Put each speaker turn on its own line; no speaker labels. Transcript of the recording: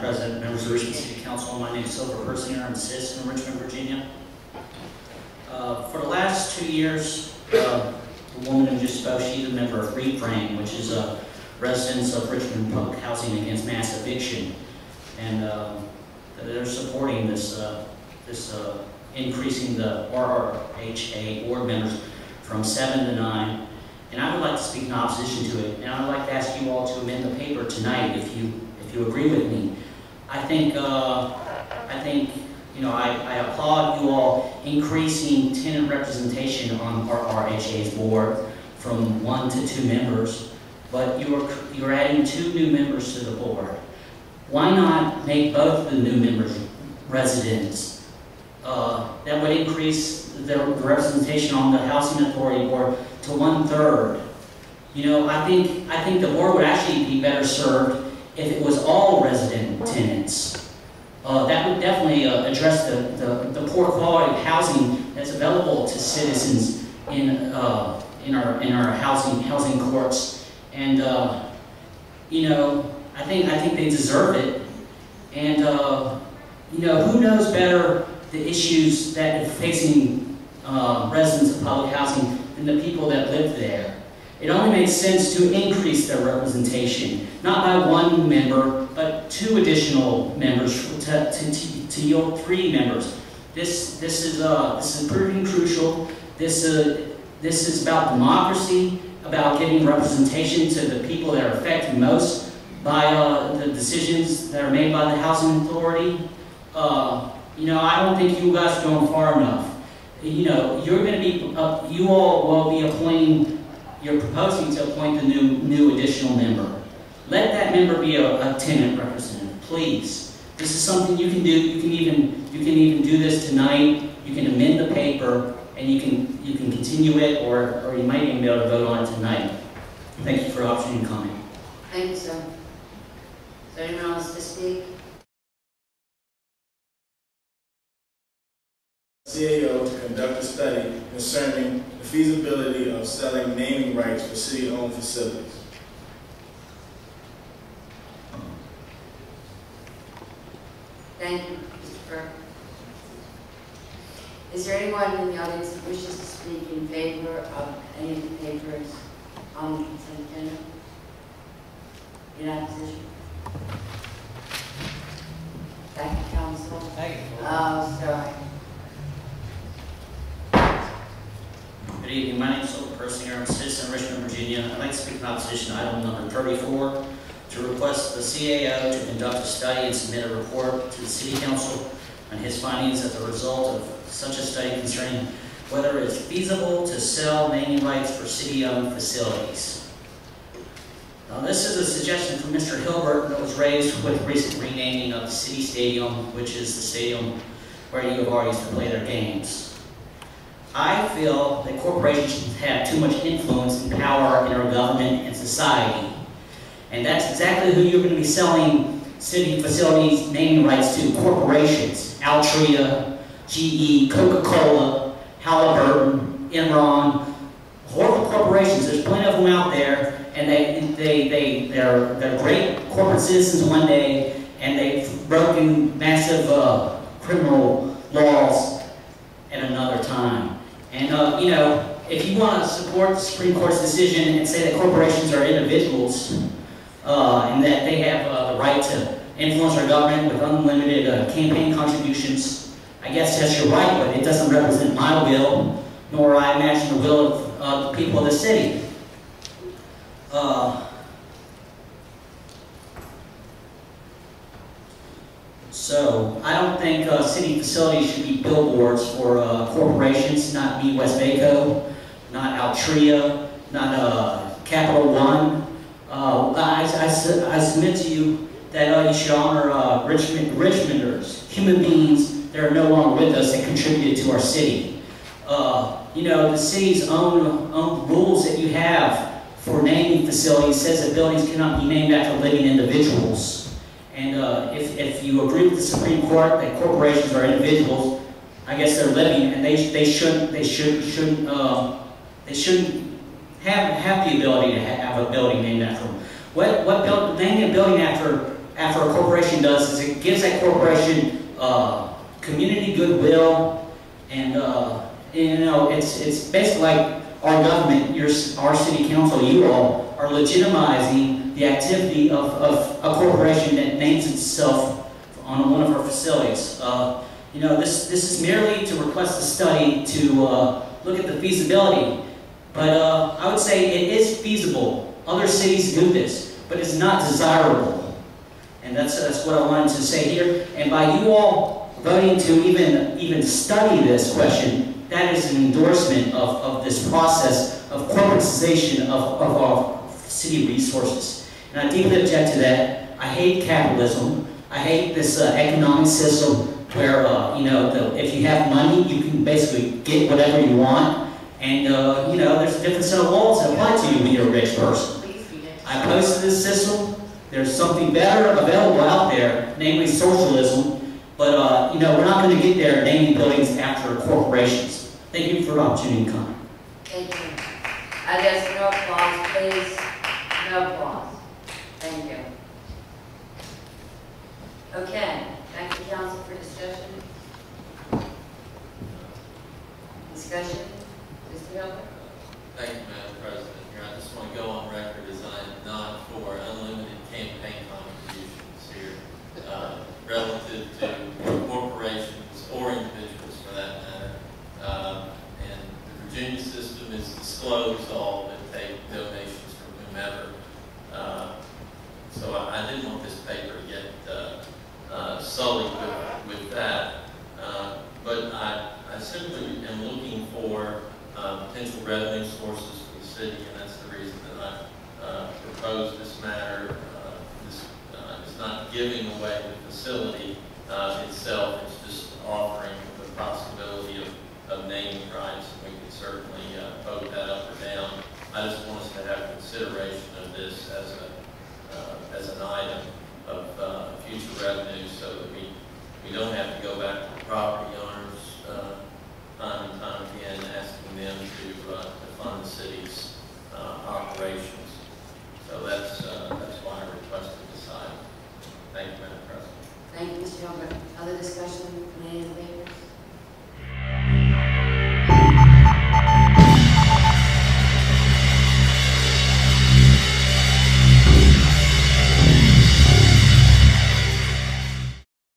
President, members of the Richmond City Council. My name is Persinger. I'm a citizen of Richmond, Virginia. For the last 2 years, the woman who just spoke, she's a member of Reframe, which is a residents of Richmond Public Housing Against Mass Eviction, and they're supporting this increasing the RRHA board members from 7 to 9. And I would like to speak in opposition to it, and I would like to ask you all to amend the paper tonight if you agree with me. I think you know, I applaud you all increasing tenant representation on RRHA's board from 1 to 2 members, but you're adding 2 new members to the board. Why not make both the new members residents? That would increase the representation on the Housing Authority board to 1/3. You know, I think the board would actually be better served if it was all resident tenants. That would definitely address the poor quality of housing that's available to citizens in our housing courts. And you know, I think they deserve it. And you know, who knows better the issues that are facing residents of public housing than the people that live there? It only makes sense to increase their representation, not by 1 member, but 2 additional members to yield 3 members. This is pretty crucial. This is about democracy, about giving representation to the people that are affected most by the decisions that are made by the Housing Authority. You know, I don't think you guys are going far enough. You know, you're going to be you all will be appointing. You're proposing to appoint the new additional member. Let that member be a tenant representative, please. This is something you can do. You can even do this tonight. You can amend the paper, and you can continue it, or you might even be able to vote on it tonight. Thank you for the opportunity to comment.
Thank you, sir. Is there anyone else to speak?
CAO to conduct a study concerning the feasibility of selling naming rights for city-owned facilities.
Thank you, Mr. Burke. Is there anyone in the audience that wishes to speak in favor of any of the papers on the consent agenda? In opposition? Thank you, Council.
Thank you.
Sorry.
Good evening. My name is Persinger. I'm a citizen of Richmond, Virginia. I'd like to speak in opposition to item number 34, to request the CAO to conduct a study and submit a report to the City Council on his findings as a result of such a study concerning whether it's feasible to sell naming rights for city-owned facilities. Now, this is a suggestion from Mr. Hilbert that was raised with recent renaming of the City Stadium, which is the stadium where U of R used to play their games. I feel that corporations have too much influence and power in our government and society. And that's exactly who you're going to be selling city facilities naming rights to: corporations. Altria, GE, Coca-Cola, Halliburton, Enron, horrible corporations. There's plenty of them out there, and they're great corporate citizens one day, and they've broken massive criminal laws at another time. And you know, if you want to support the Supreme Court's decision and say that corporations are individuals and that they have the right to influence our government with unlimited campaign contributions, I guess that's your right, but it doesn't represent my will, nor I imagine the will of the people of the city. So I don't think city facilities should be billboards for corporations, not be Westvaco, not Altria, not Capital One. I submit to you that you should honor Richmonders, human beings that are no longer with us that contributed to our city. You know, the city's own rules that you have for naming facilities says that buildings cannot be named after living individuals. And if you agree with the Supreme Court that corporations are individuals, I guess they're living, and they shouldn't have the ability to have a building named after them. Naming a building after after a corporation does is it gives that corporation community goodwill, and you know, it's basically like our government, our city council, you all are legitimizing the activity of a corporation that names itself on one of our facilities. You know, this is merely to request a study to look at the feasibility, but I would say it is feasible. Other cities do this, but it's not desirable, and that's what I wanted to say here. And by you all voting to even study this question, that is an endorsement of this process of corporatization of our city resources. And I deeply object to that. I hate capitalism. I hate this economic system where, you know, if you have money, you can basically get whatever you want. And, you know, there's a different set of laws that apply to you when you're a rich person. I oppose to this system. There's something better available out there, namely socialism. But, you know, we're not going to get there naming buildings after corporations. Thank you for the opportunity to come.
Thank you. There's no applause, please. No applause. Thank you. Okay. Back to council for discussion. Discussion? Mr. Miller?
Thank you, Madam President. Here, I just want to go on record as I am not for unlimited campaign contributions here, relative to corporations or individuals for that matter. And the Virginia system is disclosed all that take donations from whomever. So I didn't want this paper to get sullied with that. But I simply am looking for potential revenue sources for the city, and that's the reason that I proposed this matter. This is not giving away the facility itself, it's just offering the possibility of naming rights, and we can certainly vote that up or down. I just want us to have consideration of this as an item of future revenue, so that we don't have to go back to the property owners time and time again, asking them to fund the city's operations. So that's why I requested this item. Thank you, Madam President.
Thank you, Mr. Gilbert. Other discussion from any of the papers?